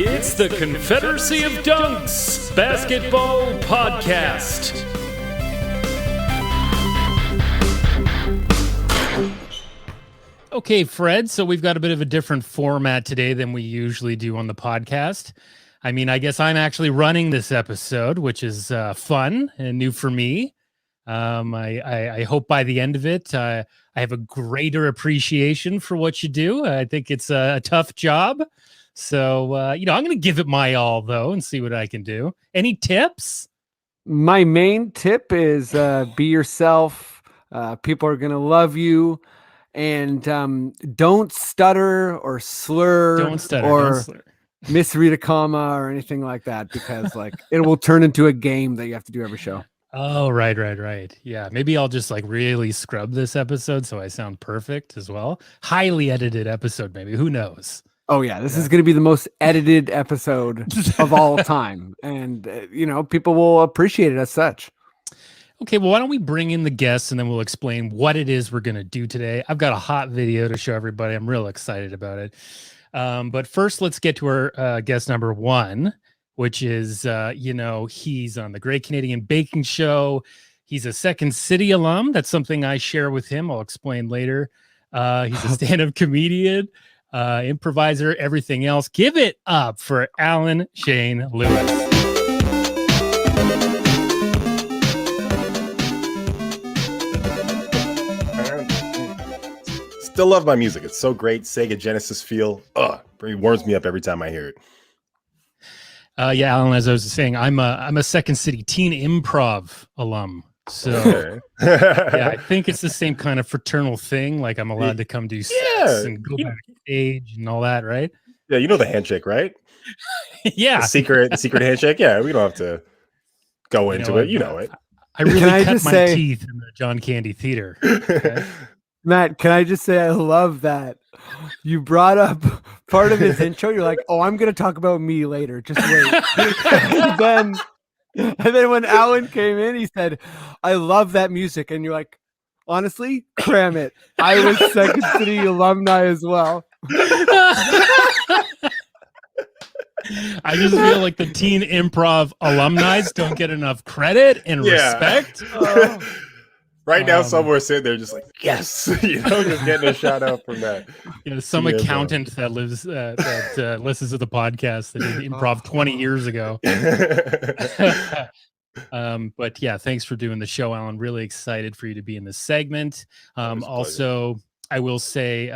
It's the Confederacy of Dunks Basketball Podcast. Okay, Fred, so we've got a bit of a different format today than we usually do on the podcast. I mean, I guess I'm actually running this episode, which is fun and new for me. I hope by the end of it, I have a greater appreciation for what you do. I think it's a tough job. So, I'm going to give it my all, though, and see what I can do. Any tips? My main tip is be yourself. People are going to love you. And don't stutter or slur. Don't stutter or don't slur. Misread a comma or anything like that, because it will turn into a game that you have to do every show. Oh, right. Yeah, maybe I'll just really scrub this episode so I sound perfect as well. Highly edited episode, maybe. Who knows? Oh, yeah. This is going to be the most edited episode of all time. And, people will appreciate it as such. Okay, well, why don't we bring in the guests and then we'll explain what it is we're going to do today. I've got a hot video to show everybody. I'm real excited about it. But first, let's get to our guest number one, which is, he's on the Great Canadian Baking Show. He's a Second City alum. That's something I share with him. I'll explain later. He's a stand-up comedian, improviser, everything else. Give it up for Alan Shane Lewis. Still love my music. It's so great. Sega Genesis feel. It warms me up every time I hear it. Yeah, Alan, as I was saying, I'm a Second City teen improv alum. So yeah, I think it's the same kind of fraternal thing. Like I'm allowed to come do sets and go backstage and all that, right? Yeah, you know the handshake, right? Yeah. The secret handshake. Yeah, we don't have to go into it. You know it. I really cut my teeth in the John Candy Theater. Okay? Matt, can I just say I love that you brought up part of his intro. You're like, oh, I'm going to talk about me later. Just wait. and then when Alan came in, he said, I love that music. And you're like, honestly, cram it. I was Second City alumni as well. I just feel like the teen improv alumni don't get enough credit and respect. Right now, somewhere sitting there, just like, yes, just getting a shout out from that. Some accountant that lives that listens to the podcast that did improv 20 years ago. But yeah, thanks for doing the show, Alan. Really excited for you to be in this segment. Also, I will say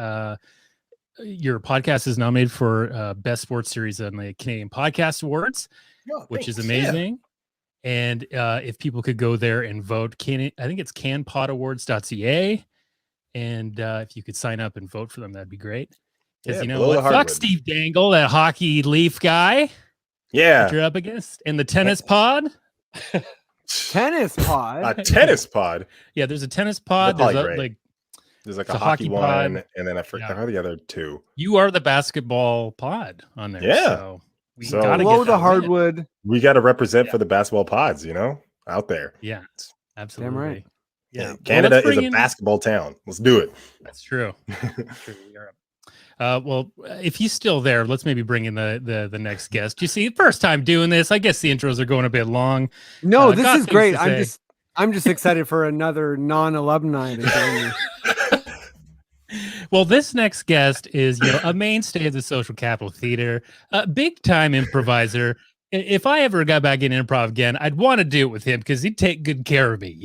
your podcast is nominated for Best Sports Series on the Canadian Podcast Awards, which is amazing. Yeah. And if people could go there and vote, I think it's canpodawards.ca. And if you could sign up and vote for them, that'd be great. Because fuck Steve Dangle, that hockey Leaf guy. Yeah. That you're up against. And the tennis pod. Tennis pod? A tennis pod? Yeah, there's a tennis pod. There's a hockey one, and then I forgot the other two. You are the basketball pod on there. Yeah. So gotta get the hardwood. Win. We got to represent for the basketball pods, out there. Yeah, absolutely. Damn right. Yeah, Canada is a basketball town. Let's do it. That's true. Well, if he's still there, let's maybe bring in the next guest. You see, first time doing this. I guess the intros are going a bit long. No, this is great. I'm just excited for another non-alumni to join you. Well, this next guest is a mainstay of the Social Capital Theater, a big-time improviser. If I ever got back in improv again, I'd want to do it with him because he'd take good care of me,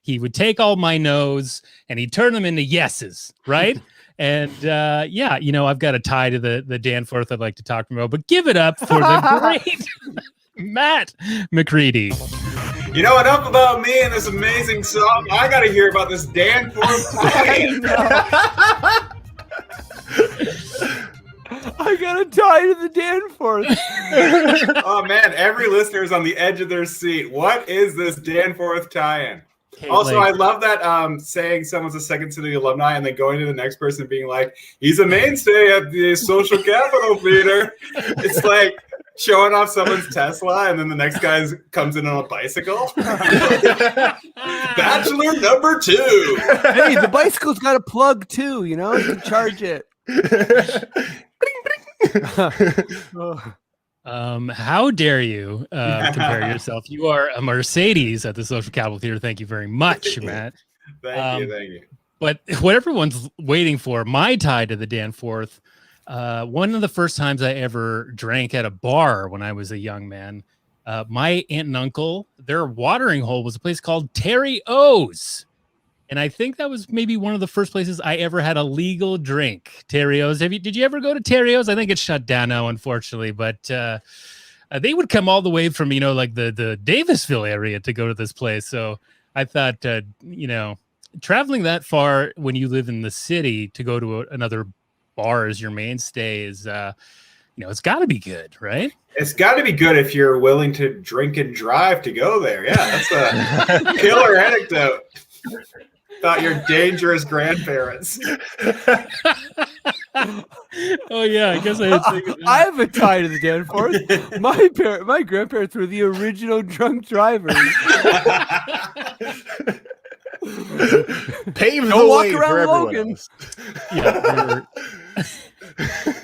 He would take all my no's and he'd turn them into yeses, right? And, I've got a tie to the Danforth I'd like to talk about, but give it up for the great Matt McCready. Enough about me and this amazing song. I got to hear about this Danforth tie. I got to tie to the Danforth. Oh, man. Every listener is on the edge of their seat. What is this Danforth tie-in? Also, I love that saying someone's a Second City alumni and then going to the next person and being like, he's a mainstay at the Social Capital Theater. It's like showing off someone's Tesla and then the next guy comes in on a bicycle. Bachelor number 2. Hey, the bicycle's got a plug too, you can charge it. How dare you compare yourself? You are a Mercedes at the Social Capital Theater. Thank you very much, Matt. Thank you. But what everyone's waiting for, my tie to the Danforth, one of the first times I ever drank at a bar when I was a young man, my aunt and uncle, their watering hole was a place called Terry O's. And I think that was maybe one of the first places I ever had a legal drink. Terry O's. Did you ever go to Terry O's? I think it's shut down now, unfortunately. But they would come all the way from, like the Davisville area to go to this place. So I thought, traveling that far when you live in the city to go to another bar as your mainstay is, it's got to be good, right? It's got to be good if you're willing to drink and drive to go there. Yeah, that's a killer anecdote. About your dangerous grandparents. Oh yeah, I guess I had to think of that. I have a tie to the Danforth. My grandparents were the original drunk drivers. Pave the Don't walk way around for everyone Logan. else. Yeah,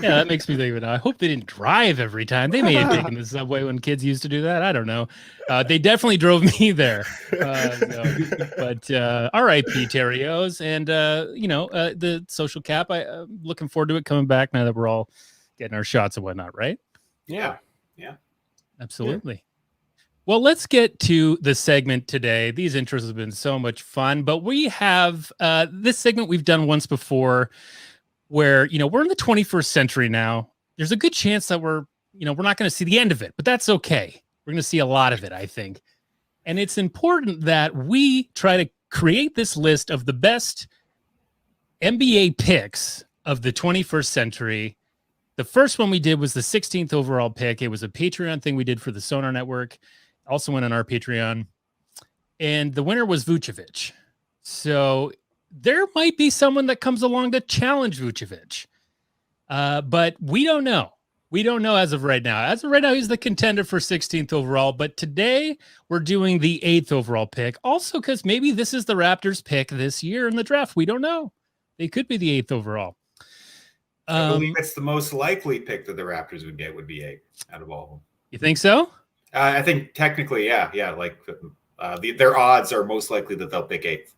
yeah, that makes me think of it now. I hope they didn't drive every time. They may have taken the subway when kids used to do that. I don't know. They definitely drove me there. But R.I.P. Terry O's, and the Social Cap. I'm looking forward to it coming back now that we're all getting our shots and whatnot, right? Yeah. Absolutely. Yeah. Well, let's get to the segment today. These intros have been so much fun, but we have this segment we've done once before, where we're in the 21st century now. There's a good chance that we're not going to see the end of it, but that's okay. We're going to see a lot of it, I think. And it's important that we try to create this list of the best NBA picks of the 21st century. The first one we did was the 16th overall pick. It was a Patreon thing we did for the Sonar Network. Also went on our Patreon. And the winner was Vucevic. So there might be someone that comes along to challenge Vucevic. But we don't know. We don't know as of right now. As of right now, he's the contender for 16th overall. But today, we're doing the 8th overall pick. Also, because maybe this is the Raptors' pick this year in the draft. We don't know. They could be the 8th overall. I believe it's the most likely pick that the Raptors would get would be 8 out of all of them. You think so? I think technically, yeah. Like their odds are most likely that they'll pick 8th.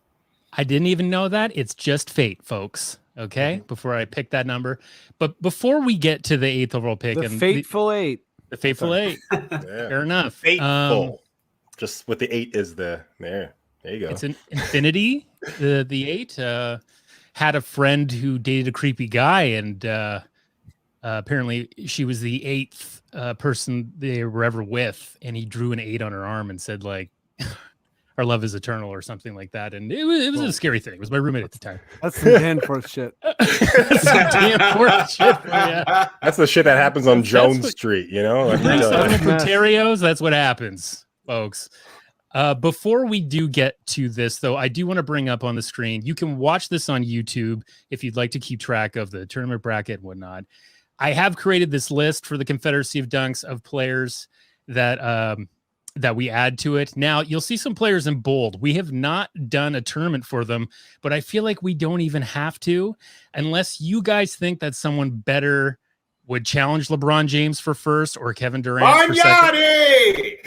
I didn't even know that. It's just fate, folks. Okay, before I pick that number. But before we get to the 8th overall pick, The fateful 8. The fateful 8. Yeah. Fair enough. Fateful. Just with the 8 is there. There you go. It's an infinity. The 8 had a friend who dated a creepy guy, and apparently she was the 8th person they were ever with, and he drew an 8 on her arm and said, like, our love is eternal or something like that. And it was a scary thing. It was my roommate at the time. That's some Danforth shit. That's some Danforth shit. Yeah. That's the shit that happens on Jones Street, Like, Ontario's, that's what happens, folks. Before we do get to this, though, I do want to bring up on the screen, you can watch this on YouTube if you'd like to keep track of the tournament bracket and whatnot. I have created this list for the Confederacy of Dunks of players that we add to it. Now, you'll see some players in bold. We have not done a tournament for them, but I feel like we don't even have to, unless you guys think that someone better would challenge LeBron James for first or Kevin Durant for second.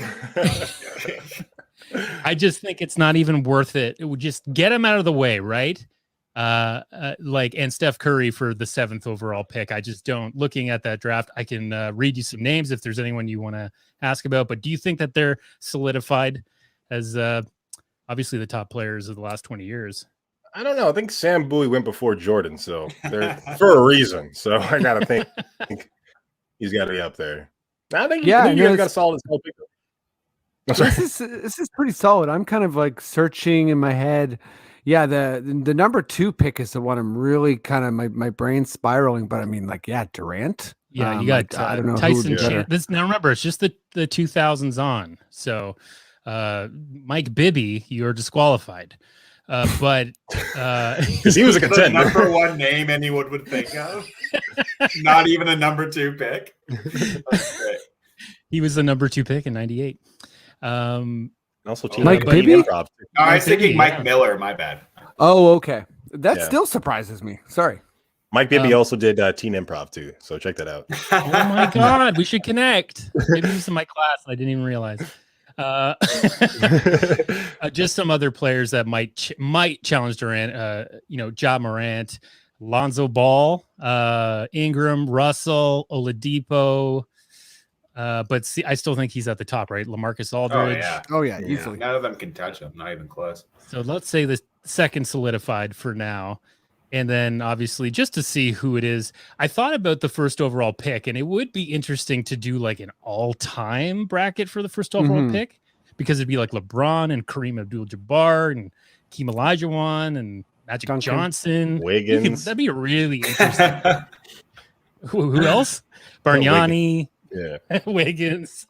I just think it's not even worth it. It would just get him out of the way, right? And Steph Curry for the 7th overall pick. I just don't. Looking at that draft, I can read you some names if there's anyone you want to ask about. But do you think that they're solidified as obviously the top players of the last 20 years? I don't know. I think Sam Bowie went before Jordan, so they're for a reason. So I gotta think he's got to be up there. I think you guys got a solid pick. This is pretty solid. I'm kind of like searching in my head. Yeah, the number 2 pick is the one I'm really kind of my brain's spiraling. But I mean, like, yeah, Durant. Yeah, you got I don't know Tyson. Now remember, it's just the 2000s on. So Mike Bibby, you're disqualified. But because he was a contender, the number 1 name anyone would think of, not even a number 2 pick. He was the number 2 pick in '98. Also, Mike Bibby. No, I was thinking Mike Miller. My bad. Oh, okay. That still surprises me. Sorry. Mike Bibby also did teen improv too, so check that out. Oh my God, we should connect. Maybe he's in my class. I didn't even realize. Just some other players that might challenge Durant. Ja Morant, Lonzo Ball, Ingram, Russell, Oladipo. But see, I still think he's at the top, right? LaMarcus Aldridge. Oh yeah, easily. None of them can touch him. Not even close. So let's say the second solidified for now. And then obviously just to see who it is, I thought about the first overall pick, and it would be interesting to do like an all-time bracket for the first overall pick, because it'd be like LeBron and Kareem Abdul-Jabbar and Hakeem Olajuwon and Magic Johnson. Wiggins. That'd be really interesting. Who else? Bargnani. Yeah. Wiggins.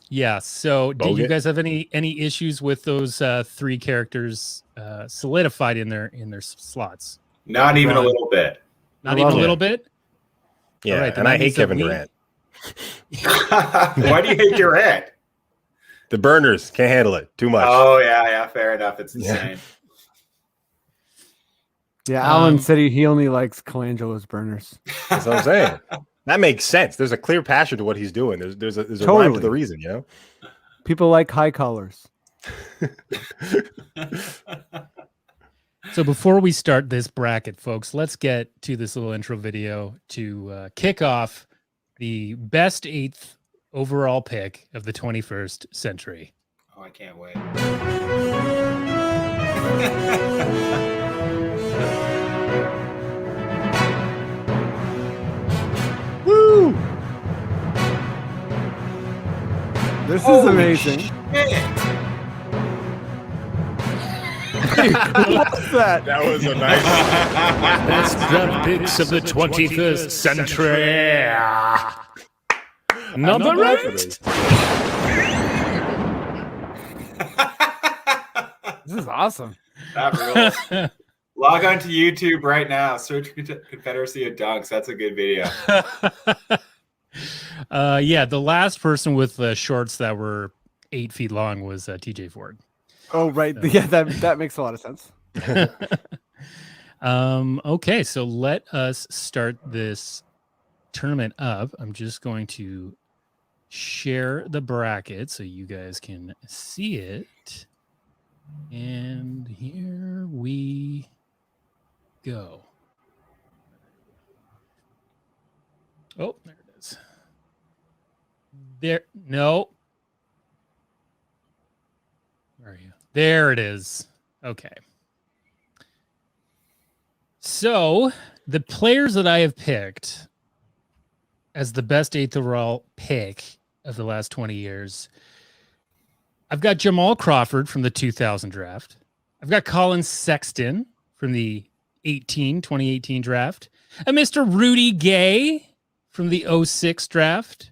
Yeah. So, did you guys have any issues with those three characters solidified in their slots? Not even a little bit. Not even a little bit. Yeah. Right, and I hate Kevin Durant. Why do you hate Durant? The burners can't handle it. Too much. Oh yeah. Fair enough. It's insane. Yeah. Alan said he only likes Colangelo's burners. That's what I'm saying. That makes sense. There's a clear passion to what he's doing. There's a rhyme to the reason, you know? People like high collars. So before we start this bracket, folks, let's get to this little intro video to kick off the best 8th overall pick of the 21st century. Oh, I can't wait. Woo! This is amazing. What's that? That was a nice. Best draft picks of the 21st century. Number 8. This is awesome. That rules. Log on to YouTube right now. Search Confederacy of Dunks. That's a good video. Yeah, the last person with shorts that were 8 feet long was TJ Ford. Oh, right. So. Yeah, that makes a lot of sense. Okay, so let us start this tournament up. I'm just going to share the bracket so you guys can see it. And here we go. Oh, there it is. No. Where are you? There it is. Okay. So the players that I have picked as the best 8th overall pick of the last 20 years, I've got Jamal Crawford from the 2000 draft. I've got Colin Sexton from the 2018 draft. And Mr. Rudy Gay from the 06 draft.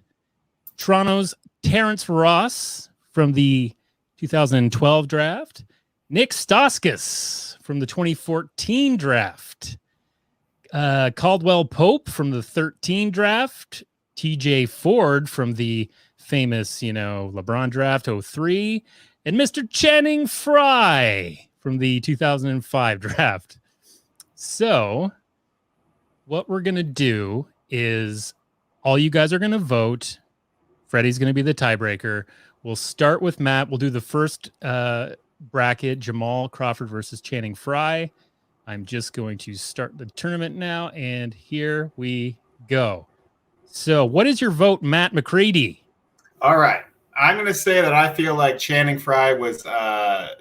Toronto's Terrence Ross from the 2012 draft. Nik Stauskas from the 2014 draft. Caldwell-Pope from the 13 draft. TJ Ford from the famous, LeBron draft 03. And Mr. Channing Frye from the 2005 draft. So what we're going to do is all you guys are going to vote. Freddie's going to be the tiebreaker. We'll start with Matt. We'll do the first bracket, Jamal Crawford versus Channing Frye. I'm just going to start the tournament now, and here we go. So what is your vote, Matt McCready? All right. I'm going to say that I feel like Channing Frye was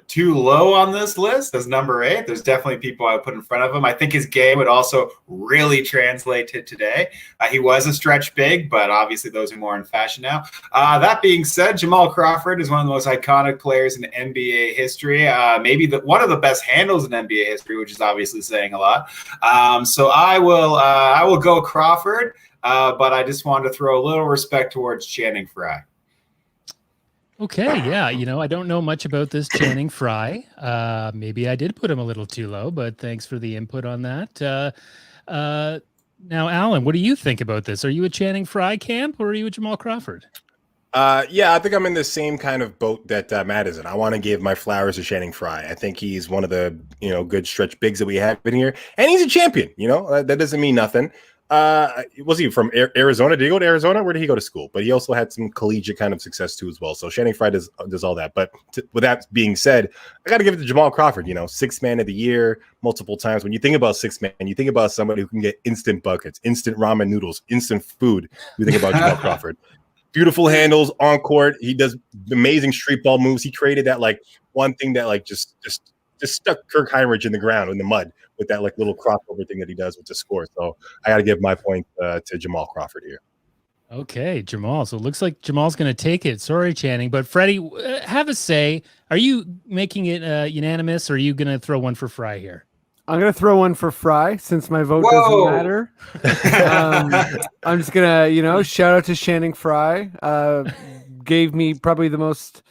too low on this list as number 8. There's definitely people I would put in front of him. I think his game would also really translate to today. He was a stretch big, but obviously those are more in fashion now. That being said, Jamal Crawford is one of the most iconic players in NBA history. Maybe one of the best handles in NBA history, which is obviously saying a lot. So I will go Crawford, but I just wanted to throw a little respect towards Channing Frye. Okay, yeah, I don't know much about this Channing Frye. Maybe I did put him a little too low, but thanks for the input on that. Now, Alan, what do you think about this? Are you a Channing Frye camp or are you a Jamal Crawford? Yeah, I think I'm in the same kind of boat that Matt is in. I want to give my flowers to Channing Frye. I think he's one of the good stretch bigs that we have in here, and he's a champion. That doesn't mean nothing. Was he from Arizona? Did he go to Arizona? Where did he go to school? But he also had some collegiate kind of success too as well. So Channing Frye does all that. But with that being said, I got to give it to Jamal Crawford. Sixth man of the year multiple times. When you think about sixth man, you think about somebody who can get instant buckets, instant ramen noodles, instant food. You think about Jamal Crawford. Beautiful handles on court. He does amazing street ball moves. He created that one thing that just stuck Kirk Heinrich in the ground in the mud with that little crossover thing that he does with the score. So I got to give my point to Jamal Crawford here. Okay, Jamal. So it looks like Jamal's going to take it. Sorry, Channing, but Freddie, have a say. Are you making it unanimous, or are you going to throw one for Frye here? I'm going to throw one for Frye since my vote doesn't matter. I'm just going to, shout out to Channing Frye. Gave me probably the most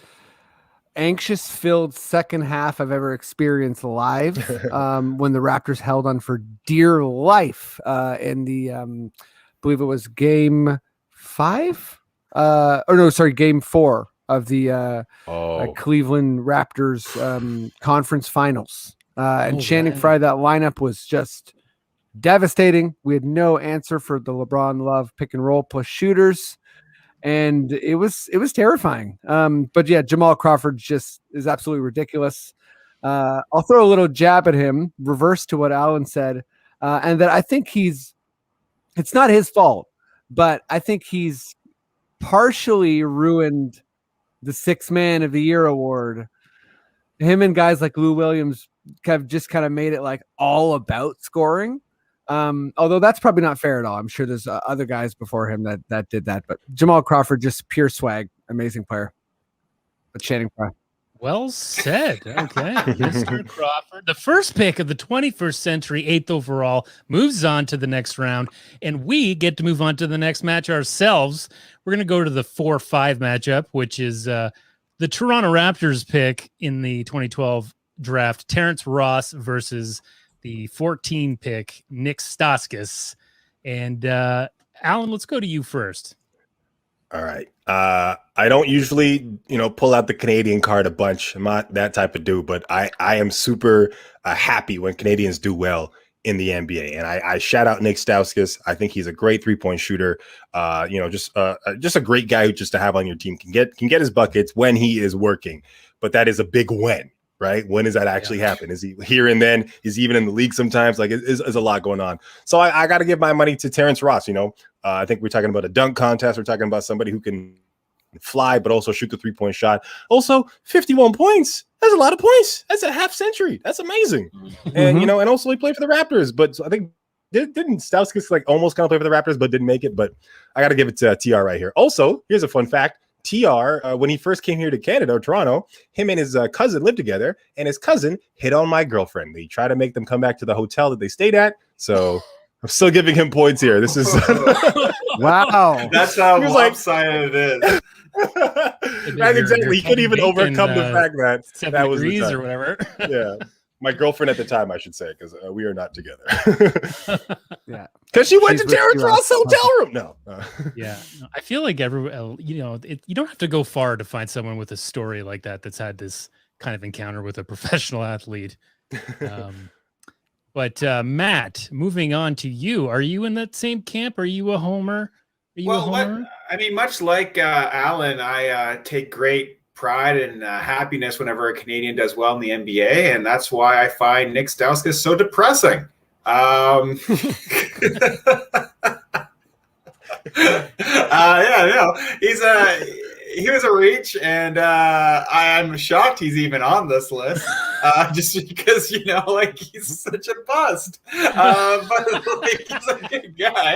anxious-filled second half I've ever experienced live when the Raptors held on for dear life in the, I believe it was game 5? Game 4 of the Cleveland Raptors conference finals. And Channing Frye, that lineup was just devastating. We had no answer for the LeBron Love pick and roll plus shooters, and it was terrifying. But yeah, Jamal Crawford just is absolutely ridiculous. I'll throw a little jab at him, reverse to what Alan said, and that I think it's not his fault, but I think he's partially ruined the Sixth Man of the Year award. Him and guys like Lou Williams kind of made it all about scoring. Although that's probably not fair at all. I'm sure there's other guys before him that did that, but Jamal Crawford, just pure swag, amazing player. But Channing Frye. Well said. Okay. Mr. Crawford, the first pick of the 21st century, 8th overall, moves on to the next round, and we get to move on to the next match ourselves. We're going to go to the 4-5 matchup, which is the Toronto Raptors pick in the 2012 draft, Terrence Ross versus the 14 pick, Nik Stauskas. And Alan, let's go to you first. All right. I don't usually, pull out the Canadian card a bunch. I'm not that type of dude, but I am super happy when Canadians do well in the NBA. And I shout out Nik Stauskas. I think he's a great 3-point shooter. Just a great guy who just to have on your team can get his buckets when he is working. But that is a big when, right? When does that actually happen? Is he here and then? Is he even in the league sometimes? There's a lot going on. So I got to give my money to Terrence Ross. I think we're talking about a dunk contest. We're talking about somebody who can fly, but also shoot the 3-point shot. Also, 51 points. That's a lot of points. That's a half century. That's amazing. And, and also he played for the Raptors, but I think didn't Stauskas almost kind of play for the Raptors, but didn't make it. But I got to give it to TR right here. Also, here's a fun fact. TR, when he first came here to Canada or Toronto, him and his cousin lived together, and his cousin hit on my girlfriend. They tried to make them come back to the hotel that they stayed at. So I'm still giving him points here. This is wow. That's how lopsided it is. Right, exactly. He couldn't even overcome the fact that 7 that was degrees or whatever. Yeah. My girlfriend at the time, I should say, because we are not together. Yeah, because she went to Terrence Ross' hotel room. No, yeah, I feel like you don't have to go far to find someone with a story like that that's had this kind of encounter with a professional athlete. But Matt, moving on to you, are you in that same camp? Are you a homer? Much like Alan, I take great pride and happiness whenever a Canadian does well in the NBA, and that's why I find Nik Stauskas so depressing. He was a reach, and I'm shocked he's even on this list, just because he's such a bust. But he's a good guy,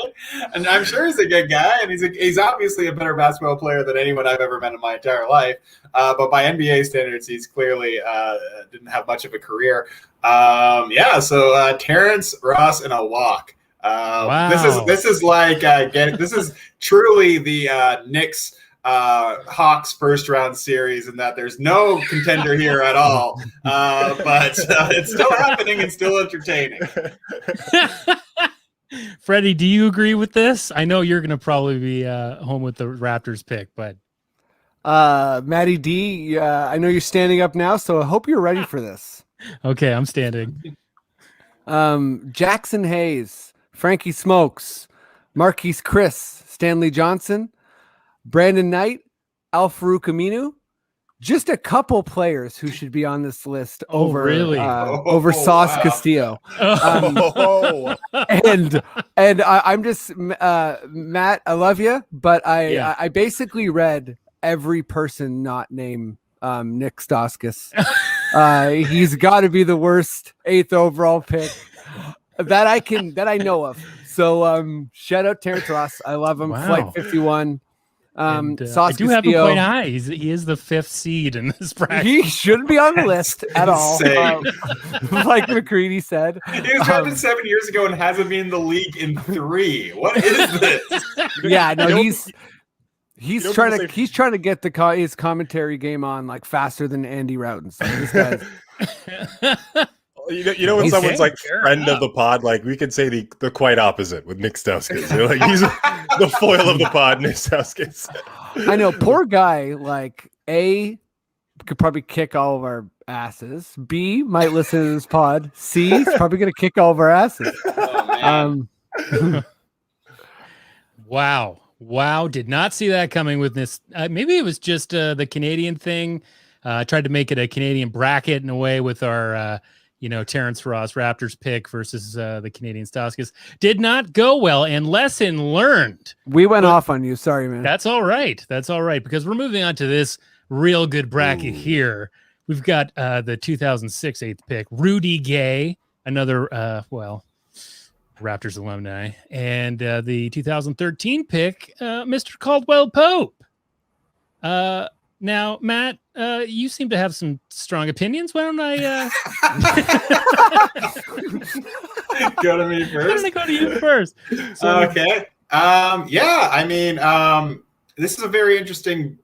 and I'm sure he's a good guy, and he's obviously a better basketball player than anyone I've ever met in my entire life. But by NBA standards, he's clearly didn't have much of a career. So Terrence Ross in a walk. Wow. This is truly the Knicks Hawks first round series, and that there's no contender here at all. But it's still happening and still entertaining. Freddie, do you agree with this? I know you're going to probably be home with the Raptors pick, but Matty D, I know you're standing up now, so I hope you're ready for this. Okay, I'm standing. Jackson Hayes, Frankie Smokes, Marquise Chris, Stanley Johnson, Brandon Knight, Al-Farouq Aminu. Just a couple players who should be on this list over Sauce wow. Castillo. And I'm just Matt, I love you, but I basically read every person not named Nik Stauskas. He's got to be the worst 8th overall pick that I know of. So shout out Terrence Ross. I love him. Wow. Flight 51. I do have him quite high. He is the 5th seed in this bracket. He shouldn't be on the list at all. Like McCready said. He was drafted 7 years ago and hasn't been in the league in 3. What is this? Yeah, no, he's trying to get his commentary game on like faster than Andy Routen. So this guy's You know when someone's like friend of the pod, like we could say the quite opposite with Nik Stauskas. Like he's the foil of the pod, Nik Stauskas. I know, poor guy. Like A, could probably kick all of our asses. B, might listen to this pod. C, is probably gonna kick all of our asses. Oh, man. Wow! Did not see that coming with this. Maybe it was just the Canadian thing. Tried to make it a Canadian bracket in a way with our. Terrence Ross Raptors pick versus the Canadian Stauskas did not go well, and lesson learned. We went off on you. Sorry, man. That's all right. Because we're moving on to this real good bracket here. We've got the 2006 8th pick, Rudy Gay, another, Raptors alumni, and the 2013 pick, Mr. Caldwell-Pope. Now, Matt, you seem to have some strong opinions. Why don't I go to me first? Why don't I go to you first? Okay. This is a very interesting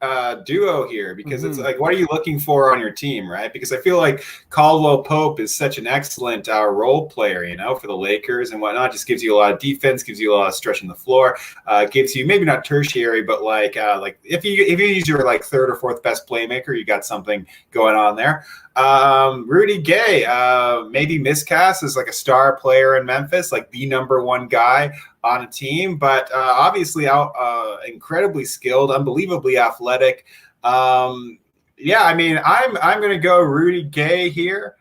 duo here because it's like, what are you looking for on your team, right? Because I feel like Caldwell-Pope is such an excellent role player, for the Lakers and whatnot. Just gives you a lot of defense, gives you a lot of stretching the floor, gives you maybe not tertiary, but like if you use your like 3rd or 4th best playmaker, you got something going on there. Rudy Gay, maybe miscast as like a star player in Memphis, like the #1 guy on a team, but obviously incredibly skilled, unbelievably athletic. I'm going to go Rudy Gay here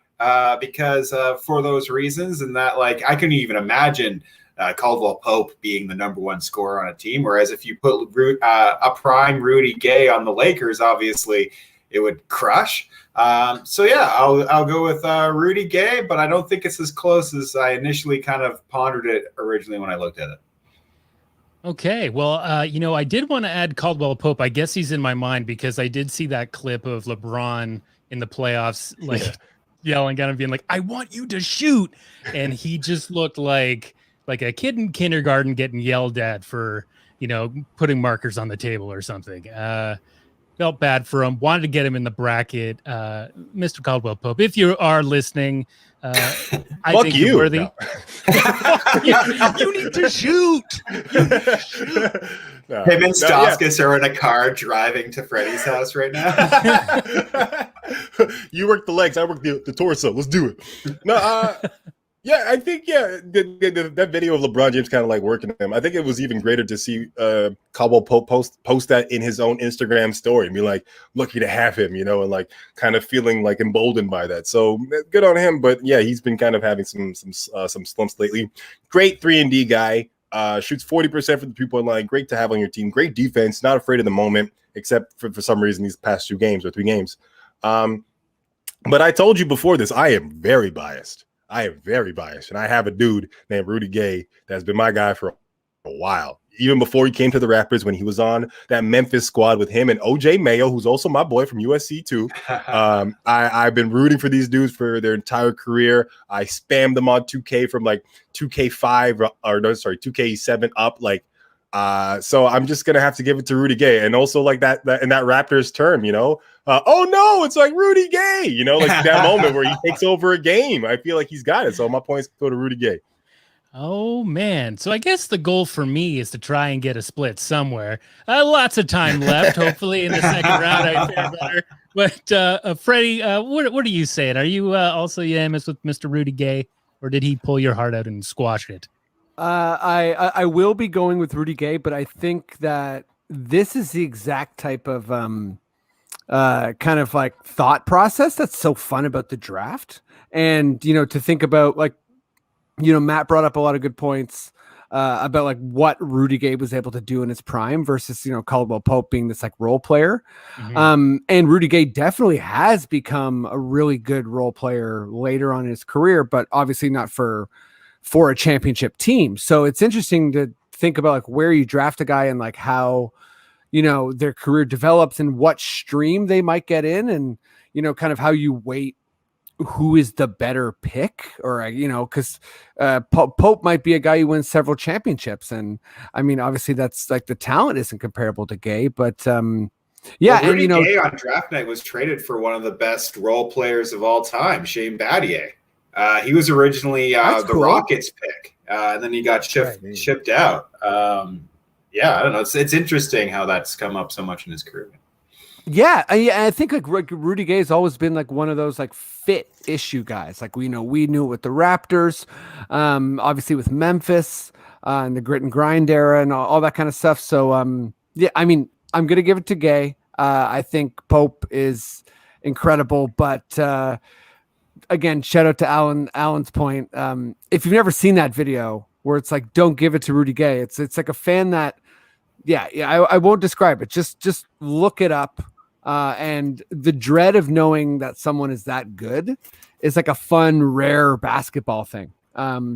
because for those reasons, and that like I couldn't even imagine Caldwell-Pope being the #1 scorer on a team, whereas if you put a prime Rudy Gay on the Lakers, obviously it would crush. I'll go with Rudy Gay, but I don't think it's as close as I initially kind of pondered it originally when I looked at it. Okay, well, I did want to add Caldwell-Pope. I guess he's in my mind because I did see that clip of LeBron in the playoffs, yelling at him, being like, "I want you to shoot," and he just looked like a kid in kindergarten getting yelled at for putting markers on the table or something. Felt bad for him. Wanted to get him in the bracket. Mr. Caldwell-Pope, if you are listening, I think you're worthy. No. You need to shoot. Him and Stauskas are in a car driving to Freddie's house right now. You work the legs, I work the torso. Let's do it. No, I think that video of LeBron James kind of like working him. I think it was even greater to see Caldwell-Pope post that in his own Instagram story and be like, lucky to have him, and like kind of feeling like emboldened by that. So good on him. But yeah, he's been kind of having some slumps lately. Great 3-and-D guy. Shoots 40% for the people in line. Great to have on your team. Great defense. Not afraid of the moment, except for some reason these past 2 games or 3 games. But I told you before this, I am very biased. And I have a dude named Rudy Gay that's been my guy for a while. Even before he came to the Raptors, when he was on that Memphis squad with him and OJ Mayo, who's also my boy from USC too. I've been rooting for these dudes for their entire career. I spammed them on 2K from like 2K5 2K7 up. So I'm just gonna have to give it to Rudy Gay, and also like that in that Raptors term, oh no, it's like Rudy Gay, like that moment where he takes over a game. I feel like he's got it. So my points go to Rudy Gay. Oh man. So I guess the goal for me is to try and get a split somewhere. Lots of time left. Hopefully in the second round I fare better. But Freddie, what are you saying? Are you also unanimous with Mr. Rudy Gay, or did he pull your heart out and squash it? I will be going with Rudy Gay, but I think that this is the exact type of kind of like thought process that's so fun about the draft. And, you know, to think about, like, you know, Matt brought up a lot of good points about like what Rudy Gay was able to do in his prime versus, you know, Caldwell-Pope being this like role player. Mhm. And Rudy Gay definitely has become a really good role player later on in his career, but obviously not for a championship team. So it's interesting to think about like where you draft a guy and like how, you know, their career develops and what stream they might get in, and, you know, kind of how you weight who is the better pick, or, you know, because Pope might be a guy who wins several championships. And I mean, obviously that's like the talent isn't comparable to Gay, but yeah. Well, Rudy and, you know, Gay on draft night was traded for one of the best role players of all time, Shane Battier. He was originally the cool. Rockets pick, and then he got shipped out. Yeah, I don't know. It's interesting how that's come up so much in his career. Yeah, I think like Rudy Gay has always been like one of those like fit issue guys. Like we knew it with the Raptors, obviously with Memphis and the grit and grind era and all that kind of stuff. So yeah, I mean, I'm gonna give it to Gay. I think Pope is incredible, but again, shout out to Alan's point. If you've never seen that video where it's like, don't give it to Rudy Gay, it's like a fan that, yeah, I won't describe it. Just look it up. And the dread of knowing that someone is that good is like a fun, rare basketball thing.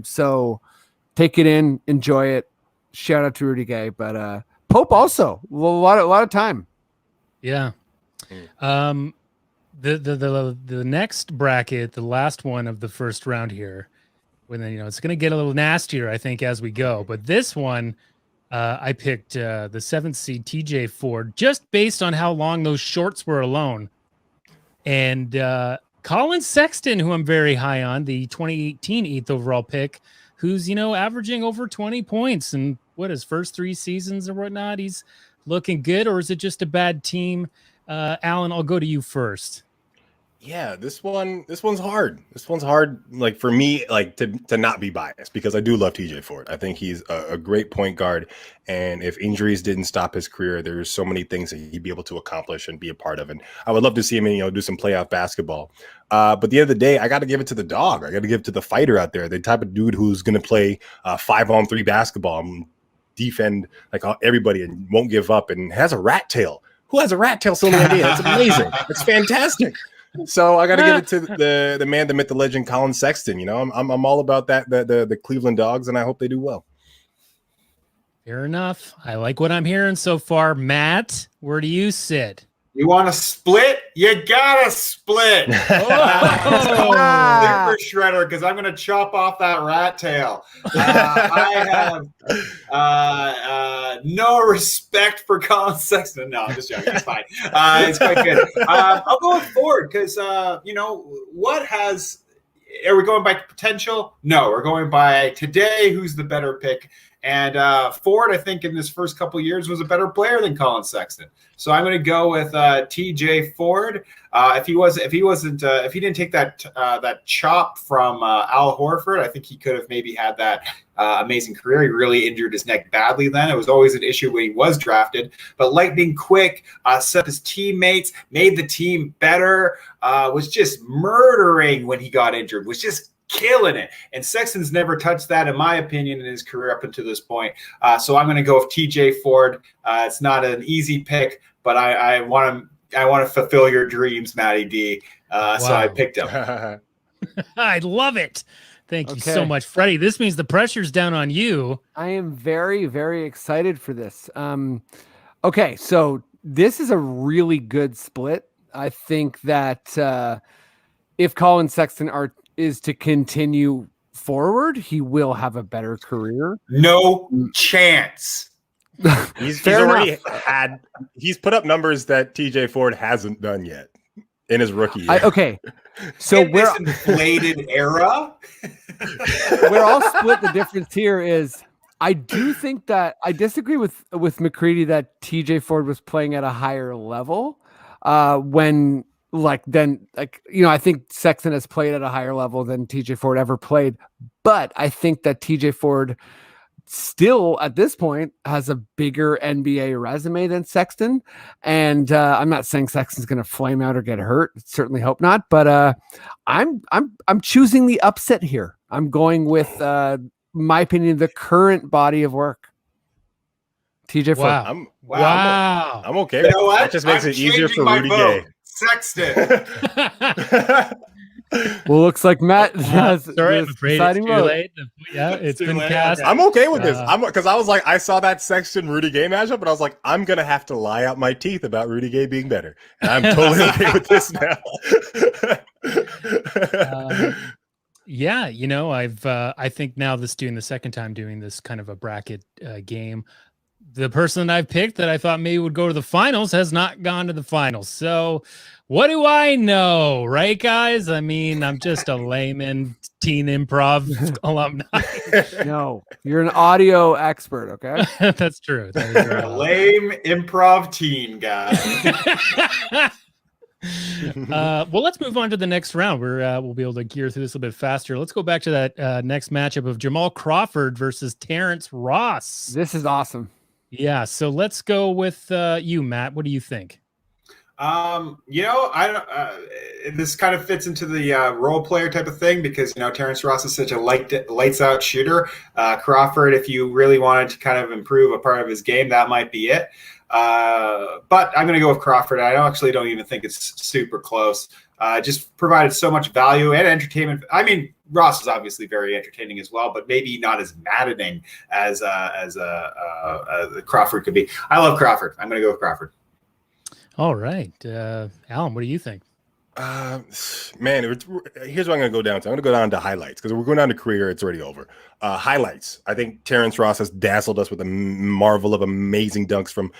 So take it in, enjoy it. Shout out to Rudy Gay, but Pope also a lot of time. Yeah. The next bracket, the last one of the first round here, when you know it's going to get a little nastier, I think, as we go. But this one, I picked the 7th seed TJ Ford just based on how long those shorts were alone, and Colin Sexton, who I'm very high on, the 2018 8th overall pick, who's, you know, averaging over 20 points and what, his first 3 seasons or whatnot. He's looking good, or is it just a bad team? Alan, I'll go to you first. Yeah, this one's hard. This one's hard, like for me, like to not be biased, because I do love TJ Ford. I think he's a great point guard, and if injuries didn't stop his career, there's so many things that he'd be able to accomplish and be a part of. And I would love to see him, you know, do some playoff basketball. But at the end of the day, I got to give it to the dog. I got to give it to the fighter out there, the type of dude who's going to play 5-on-3 basketball and defend like everybody and won't give up, and has a rat tail. Who has a rat tail still in the NBA? That's amazing. It's fantastic. So I got to give it to the man, the myth, the legend, Colin Sexton. You know, I'm all about that, the Cleveland Dogs, and I hope they do well. Fair enough. I like what I'm hearing so far. Matt, where do you sit? You want to split? You gotta split. Super shredder, because I'm going to chop off that rat tail. I have no respect for Colin Sexton. No, I'm just joking. It's fine. It's quite good. I'll go with Ford because, you know, are we going by potential? No, we're going by today. Who's the better pick? And Ford, I think, in his first couple of years was a better player than Colin Sexton. So I'm going to go with TJ Ford. If he didn't take that chop from Al Horford, I think he could have maybe had that amazing career. He really injured his neck badly then. It was always an issue when he was drafted. But lightning quick, set up his teammates, made the team better, was just murdering when he got injured, was just killing it. And Sexton's never touched that, in my opinion, in his career up until this point. So I'm going to go with TJ Ford. It's not an easy pick, but I want to fulfill your dreams, Matty D. Wow. So I picked him. I love it. Thank you so much, Freddie. This means the pressure's down on you. I am very, very excited for this. Okay, so this is a really good split. I think that if Colin Sexton is to continue forward, he will have a better career. No chance. He's put up numbers that TJ Ford hasn't done yet in his rookie year. Okay. So in this inflated era. Where I'll split the difference here is I do think that I disagree with McCready that TJ Ford was playing at a higher level I think Sexton has played at a higher level than TJ Ford ever played, but I think that TJ Ford still at this point has a bigger NBA resume than Sexton. And I'm not saying Sexton's going to flame out or get hurt. Certainly hope not. But I'm choosing the upset here. I'm going with my opinion, the current body of work. TJ Ford. Wow. I'm okay. You know what? That just makes it easier for Rudy Gay. Sexton. Well, looks like Matt has sorry, I'm afraid it's too late. Yeah, it's been cast. I'm okay with this. Because I was like, I saw that Sexton Rudy Gay matchup, and I was like, I'm gonna have to lie out my teeth about Rudy Gay being better, and I'm totally okay with this now. Yeah, you know, I think now doing the second time doing this kind of a bracket game, the person that I've picked that I thought maybe would go to the finals has not gone to the finals. So what do I know, right, guys? I mean, I'm just a layman teen improv alumni. No, you're an audio expert, okay? That's true. That is right. Lame improv teen guy. Well, let's move on to the next round. We'll be able to gear through this a little bit faster. Let's go back to that next matchup of Jamal Crawford versus Terrence Ross. This is awesome. Yeah, so let's go with you, Matt. What do you think? You know, this kind of fits into the role player type of thing because, you know, Terrence Ross is such a lights out shooter. Crawford, if you really wanted to kind of improve a part of his game, that might be it. But I'm going to go with Crawford. I actually don't even think it's super close. Just provided so much value and entertainment. I mean, Ross is obviously very entertaining as well, but maybe not as maddening as Crawford could be. I love Crawford. I'm going to go with Crawford. All right. Alan, what do you think? Man, here's what I'm going to go down to. I'm going to go down to highlights because we're going down to career. It's already over. Highlights. I think Terrence Ross has dazzled us with a marvel of amazing dunks from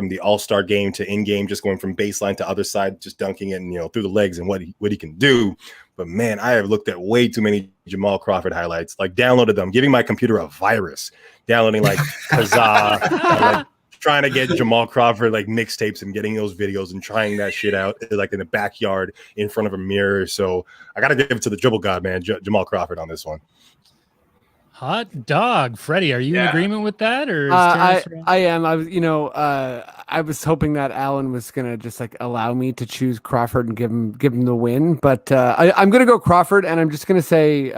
the All-Star game to in-game, just going from baseline to other side, just dunking it and, through the legs and what he can do. But man, I have looked at way too many Jamal Crawford highlights, like downloaded them, giving my computer a virus, downloading like Kazaa, trying to get Jamal Crawford like mixtapes and getting those videos and trying that shit out like in the backyard in front of a mirror. So I got to give it to the dribble god, man, Jamal Crawford on this one. Hot dog, Freddie. Are you in agreement with that, or is I am. I was hoping that Alan was gonna just like allow me to choose Crawford and give him the win, but I'm gonna go Crawford, and I'm just gonna say,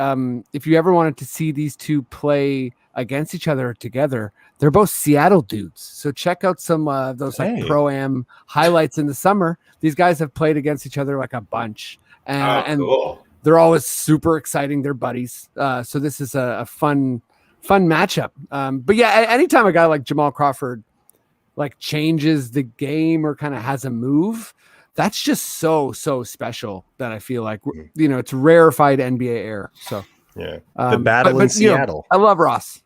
if you ever wanted to see these two play against each other together, they're both Seattle dudes. So check out some of those like pro-am highlights in the summer. These guys have played against each other like a bunch, and cool. They're always super exciting. They're buddies. So this is a fun matchup. But yeah, anytime a guy like Jamal Crawford like changes the game or kind of has a move, that's just so special that I feel like, it's rarefied NBA air. So yeah, the battle in Seattle. I love Ross.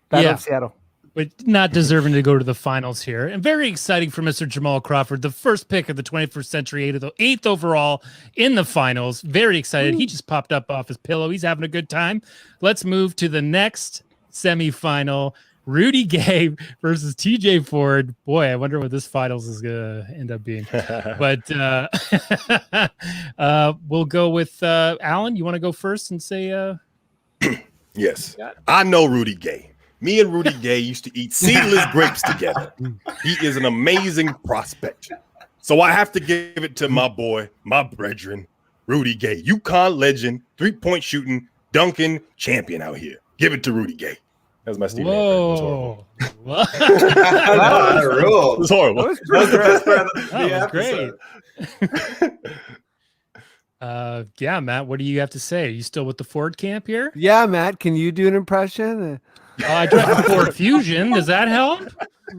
Battle of Seattle. But not deserving to go to the finals here. And very exciting for Mr. Jamal Crawford, the first pick of the 21st century, 8th overall in the finals. Very excited. He just popped up off his pillow. He's having a good time. Let's move to the next semifinal. Rudy Gay versus TJ Ford. Boy, I wonder what this finals is going to end up being. But we'll go with Alan. You want to go first and say? Yes. I know Rudy Gay. Me and Rudy Gay used to eat seedless grapes together. He is an amazing prospect. So I have to give it to my boy, my brethren, Rudy Gay. UConn legend, 3-point shooting, dunking champion out here. Give it to Rudy Gay. That was my Stephen A. Whoa. That It was horrible. That was great. Yeah, Matt, what do you have to say? Are you still with the Ford camp here? Yeah, Matt, can you do an impression? I tried Ford Fusion. Does that help?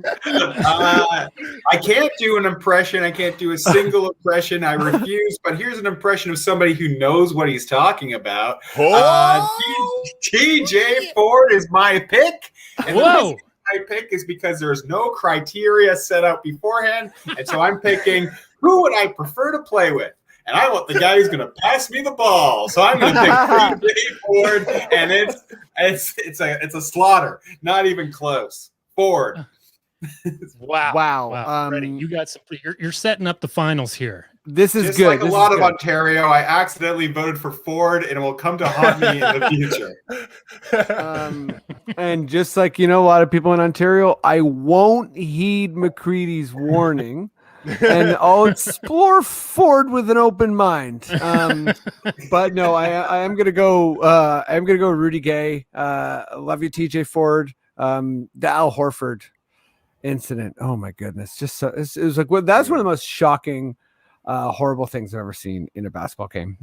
I can't do an impression. I can't do a single impression. I refuse. But here's an impression of somebody who knows what he's talking about. TJ Ford is my pick. And Whoa. My pick is because there's no criteria set out beforehand. And so I'm picking who would I prefer to play with. and I want the guy who's going to pass me the ball. So I'm going to pick Rudy Gay Ford, and it's a slaughter. Not even close. Ford. Wow. Freddie, you got some. You're setting up the finals here. This is just good. Like this a lot is of good. Ontario, I accidentally voted for Ford, and it will come to haunt me in the future. And just like a lot of people in Ontario, I won't heed McCready's warning, and I'll explore Ford with an open mind. But no, I am gonna go. I'm gonna go Rudy Gay. Love you, TJ Ford. The Al Horford incident. Oh my goodness, just so, it was like that's one of the most shocking. Horrible things I've ever seen in a basketball game.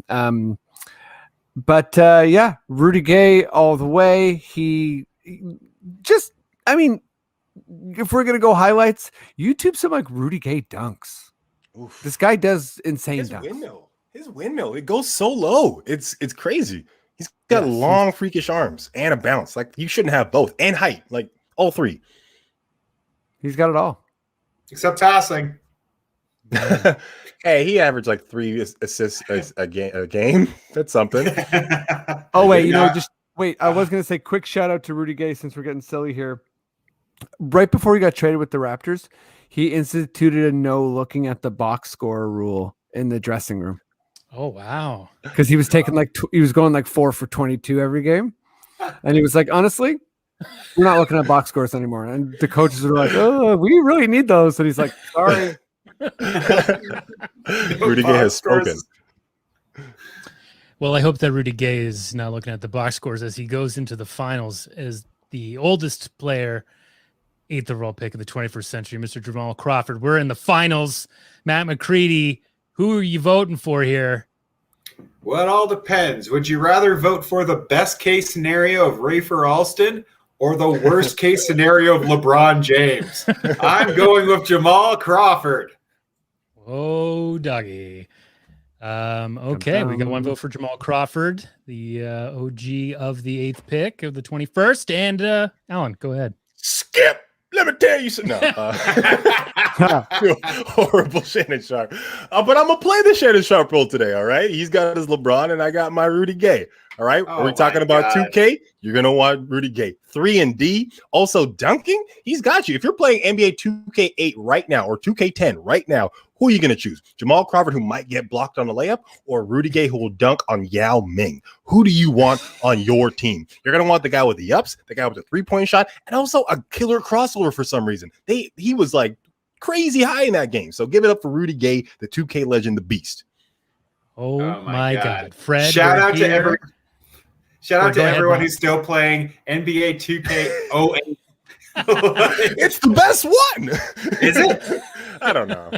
But Rudy Gay all the way. He just, if we're going to go highlights, YouTube some like Rudy Gay dunks. Oof. This guy does insane dunks. His windmill, it goes so low. It's crazy. He's got long freakish arms and a bounce. Like you shouldn't have both, and height, like all three. He's got it all. Except passing. Hey, he averaged like 3 assists a game. That's something. Oh wait, just wait. I was gonna say quick shout out to Rudy Gay since we're getting silly here. Right before he got traded with the Raptors, he instituted a no looking at the box score rule in the dressing room. Oh wow! Because he was taking he was going like 4 for 22 every game, and he was like, honestly, we're not looking at box scores anymore. And the coaches were like, oh, we really need those, and he's like, sorry. Rudy Gay has spoken. Well, I hope that Rudy Gay is now looking at the box scores as he goes into the finals as the oldest player, 8th overall pick of the 21st century, Mr. Jamal Crawford. We're in the finals. Matt McCready, who are you voting for here? Well, it all depends. Would you rather vote for the best case scenario of Rafer Alston or the worst case scenario of LeBron James? I'm going with Jamal Crawford. Oh, doggy. Okay, we got one vote for Jamal Crawford, the OG of the 8th pick of the 21st. And Alan, go ahead. Skip. Let me tell you something. Horrible Shannon Sharp. But I'm going to play the Shannon Sharp role today, all right? He's got his LeBron, and I got my Rudy Gay. All right, we're talking about 2K. You're going to want Rudy Gay. 3 and D. Also, dunking, he's got you. If you're playing NBA 2K8 right now or 2K10 right now, who are you going to choose? Jamal Crawford, who might get blocked on a layup, or Rudy Gay, who will dunk on Yao Ming? Who do you want on your team? You're going to want the guy with the ups, the guy with the three-point shot, and also a killer crossover for some reason. He was like crazy high in that game. So give it up for Rudy Gay, the 2K legend, the beast. Oh my God. Fred, shout out to everyone who's still playing NBA 2K08. It's the best one. Is it? I don't know.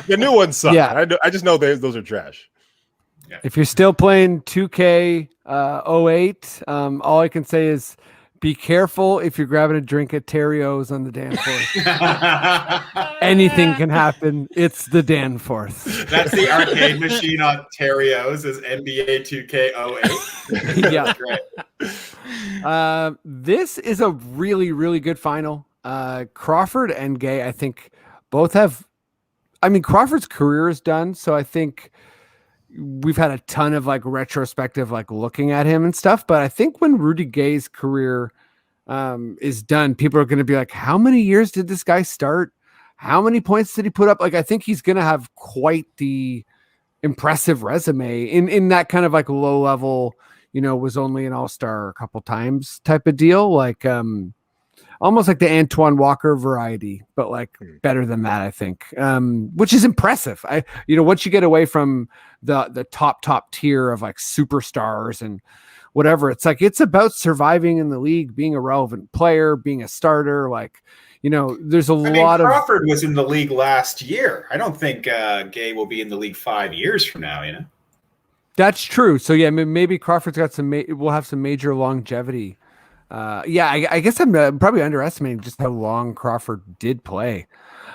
The new ones suck. Yeah. I just know those are trash. Yeah. If you're still playing 2K08, all I can say is be careful if you're grabbing a drink at Terrio's on the Danforth. Anything can happen. It's the Danforth. That's the arcade machine on Terrio's is NBA 2K08. Yeah. Great. This is a really, really good final. Crawford and Gay, I think both have, Crawford's career is done. So I think we've had a ton of like retrospective, like looking at him and stuff. But I think when Rudy Gay's career is done, people are going to be like, how many years did this guy start? How many points did he put up? Like, I think he's going to have quite the impressive resume in that kind of like low level, was only an all-star a couple times type of deal. Like, almost like the Antoine Walker variety, but like better than that, I think, which is impressive. Once you get away from the top tier of like superstars and whatever, it's like, it's about surviving in the league, being a relevant player, being a starter. Like, there's a lot of Crawford was in the league last year. I don't think Gay will be in the league 5 years from now, That's true. So yeah, maybe Crawford's got we'll have some major longevity. I guess I'm probably underestimating just how long Crawford did play.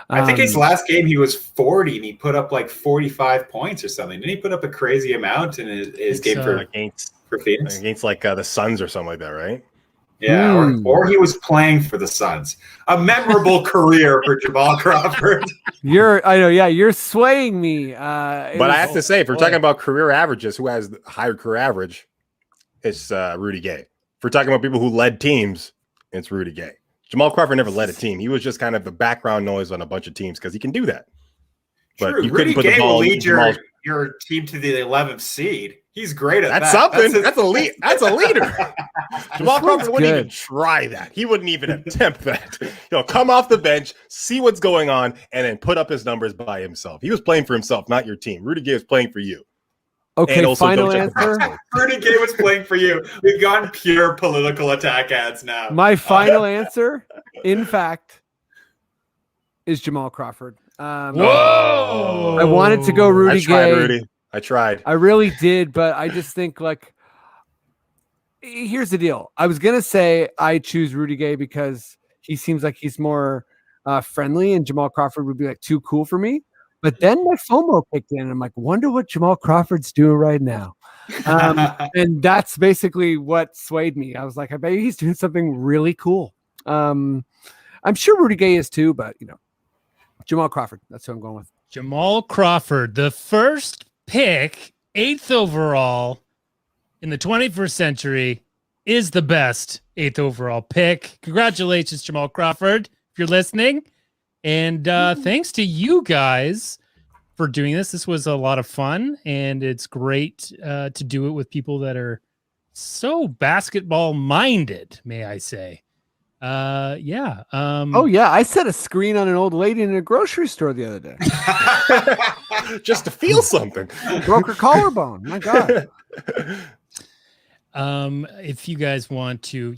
I think his last game he was 40 and he put up like 45 points or something. Didn't he put up a crazy amount in his game for Phoenix? Against like the Suns or something like that, right? Yeah, or he was playing for the Suns. A memorable career for Jamal Crawford. You're swaying me. But I have to say, if we're talking about career averages, who has the higher career average, it's Rudy Gay. If we're talking about people who led teams, it's Rudy Gay. Jamal Crawford never led a team. He was just kind of the background noise on a bunch of teams because he can do that. But True. you Rudy couldn't put Gay the ball will in lead your team to the 11th seed. He's great at that. That's something. That's a lead. That's a leader. Jamal Crawford wouldn't even try that. He wouldn't even attempt that. Come off the bench, see what's going on, and then put up his numbers by himself. He was playing for himself, not your team. Rudy Gay was playing for you. Okay, final answer. Rudy Gay was playing for you. We've gone pure political attack ads now. My final answer, in fact, is Jamal Crawford. Whoa! I wanted to go Rudy Gay. Rudy. I tried. I really did, but I just think here's the deal. I was gonna say I choose Rudy Gay because he seems like he's more friendly, and Jamal Crawford would be too cool for me. But then my FOMO kicked in, and I'm like, wonder what Jamal Crawford's doing right now. And that's basically what swayed me. I was like, I bet he's doing something really cool. I'm sure Rudy Gay is too, but Jamal Crawford. That's who I'm going with. Jamal Crawford, the first pick, 8th overall in the 21st century, is the best 8th overall pick. Congratulations, Jamal Crawford, if you're listening. And thanks to you guys for doing this. This was a lot of fun, and it's great to do it with people that are so basketball minded, may I say. Yeah. I set a screen on an old lady in a grocery store the other day. Just to feel something. Broke her collarbone. My God. If you guys want to,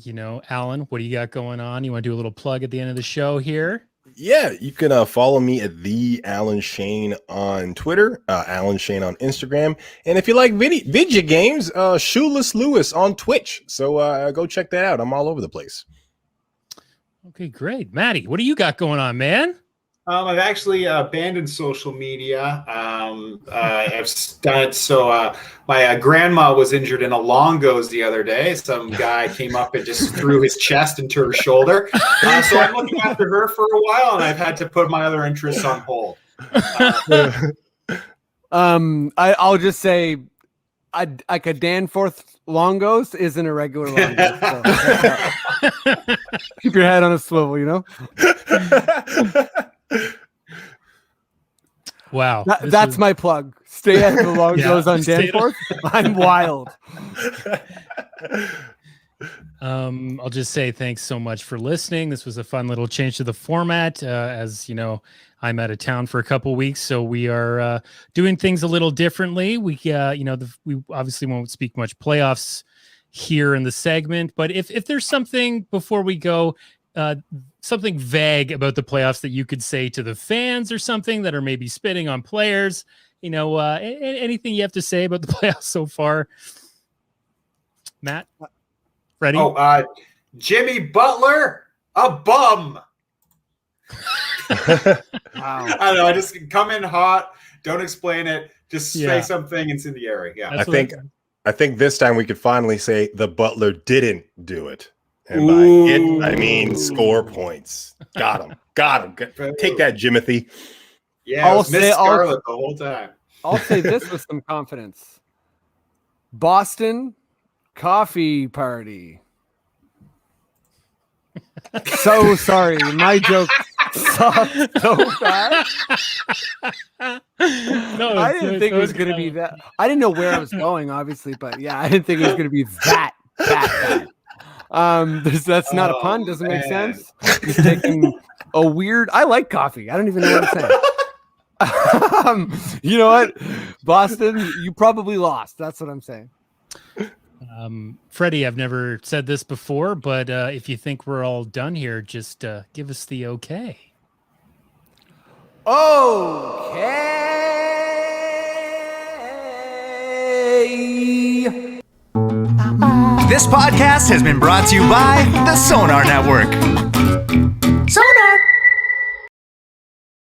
Alan, what do you got going on? You want to do a little plug at the end of the show here? Yeah, you can follow me at the Alan Shane on Twitter, Alan Shane on Instagram, and if you like video games, Shoeless Lewis on Twitch. So go check that out. I'm all over the place. Okay, great, Matty. What do you got going on, man? I've actually abandoned social media. I've done it so my grandma was injured in a longos the other day. Some guy came up and just threw his chest into her shoulder. So I'm looking after her for a while, and I've had to put my other interests on hold. I'll just say, like a Danforth Longos isn't a regular Longos. So keep your head on a swivel, Wow. That's my plug. Stay at the Longos on Danforth. I'm wild. I'll just say thanks so much for listening. This was a fun little change to the format. As you know, I'm out of town for a couple weeks, so we are doing things a little differently. We obviously won't speak much playoffs here in the segment, but if there's something before we go, something vague about the playoffs that you could say to the fans or something that are maybe spitting on players, anything you have to say about the playoffs so far, Matt? Freddie? Jimmy Butler, a bum. Wow. I don't know. I just come in hot. Don't explain it. Just say something incendiary. Yeah. I think this time we could finally say the Butler didn't do it. And by it, I mean score points. Got him. Take that, Jimothy. Yeah, I'll say Scarlet the whole time. I'll say this with some confidence. Boston coffee party. So sorry, my joke sucked so bad. No, I didn't think it was going to be that. I didn't know where I was going, obviously, but yeah, I didn't think it was going to be that bad. That's not a pun. Doesn't make sense. Just taking a weird. I like coffee. I don't even know what to say. You know what, Boston? You probably lost. That's what I'm saying. Freddie, I've never said this before, but if you think we're all done here, just give us the okay. Okay. This podcast has been brought to you by the Sonar Network.